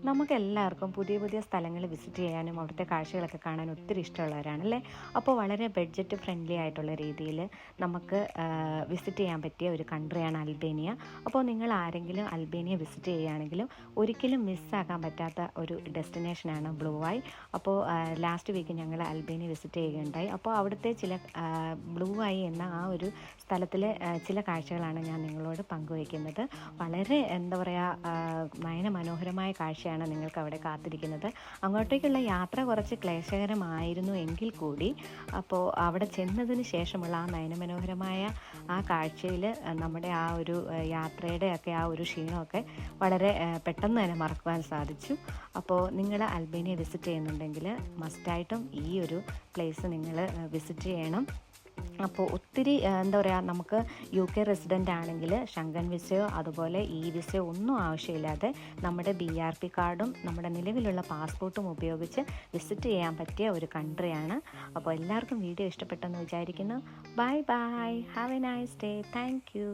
നമുക്കെല്ലാവർക്കും പുതിയ പുതിയ സ്ഥലങ്ങൾ വിസിറ്റ് ചെയ്യാനും അവിടുത്തെ കാഴ്ചകളൊക്കെ കാണാൻ ഒത്തിരി ഇഷ്ടമുള്ളവരാണല്ലേ. അപ്പോൾ വളരെ ബഡ്ജറ്റ് ഫ്രണ്ട്ലി ആയിട്ടുള്ള രീതിയിൽ നമുക്ക് വിസിറ്റ് ചെയ്യാൻ പറ്റിയ ഒരു കൺട്രിയാണ് അൽബേനിയ. അപ്പോൾ നിങ്ങൾ ആരെങ്കിലും അൽബേനിയ വിസിറ്റ് ചെയ്യുകയാണെങ്കിലും ഒരിക്കലും മിസ്സാക്കാൻ പറ്റാത്ത ഒരു ഡെസ്റ്റിനേഷനാണ് ബ്ലൂ ഐ. അപ്പോൾ ലാസ്റ്റ് വീക്ക് ഞങ്ങൾ അൽബേനിയ വിസിറ്റ് ചെയ്യുകയുണ്ടായി. അപ്പോൾ അവിടുത്തെ ചില ബ്ലൂ ഐ എന്ന ആ ഒരു സ്ഥലത്തിലെ ചില കാഴ്ചകളാണ് ഞാൻ നിങ്ങളോട് പങ്കുവയ്ക്കുന്നത്. വളരെ എന്താ പറയുക, നയനമനോഹരമായ കാഴ്ചയാണ് നിങ്ങൾക്ക് അവിടെ കാത്തിരിക്കുന്നത്. അങ്ങോട്ടേക്കുള്ള യാത്ര കുറച്ച് ക്ലേശകരമായിരുന്നു എങ്കിൽ കൂടി അപ്പോൾ അവിടെ ചെന്നതിന് ശേഷമുള്ള ആ നയനമനോഹരമായ ആ കാഴ്ചയിൽ നമ്മുടെ ആ ഒരു യാത്രയുടെ ഒക്കെ ആ ഒരു ക്ഷീണമൊക്കെ വളരെ പെട്ടെന്ന് തന്നെ മറക്കുവാൻ സാധിച്ചു. അപ്പോൾ നിങ്ങൾ അൽബേനിയ വിസിറ്റ് ചെയ്യുന്നുണ്ടെങ്കിൽ മസ്റ്റായിട്ടും ഈ ഒരു പ്ലേസ് നിങ്ങൾ വിസിറ്റ് ചെയ്യണം. അപ്പോൾ ഒത്തിരി എന്താ പറയുക, നമുക്ക് UK റെസിഡൻ്റ് ആണെങ്കിൽ ഷെങ്കൻ വിസയോ അതുപോലെ വിസയോ ഒന്നും ആവശ്യമില്ലാതെ നമ്മുടെ BRP കാർഡും നമ്മുടെ നിലവിലുള്ള പാസ്പോർട്ടും ഉപയോഗിച്ച് വിസിറ്റ് ചെയ്യാൻ പറ്റിയ ഒരു കൺട്രിയാണ്. അപ്പോൾ എല്ലാവർക്കും വീഡിയോ ഇഷ്ടപ്പെട്ടെന്ന് വിചാരിക്കുന്നു. Bye bye, have A nice day, thank you.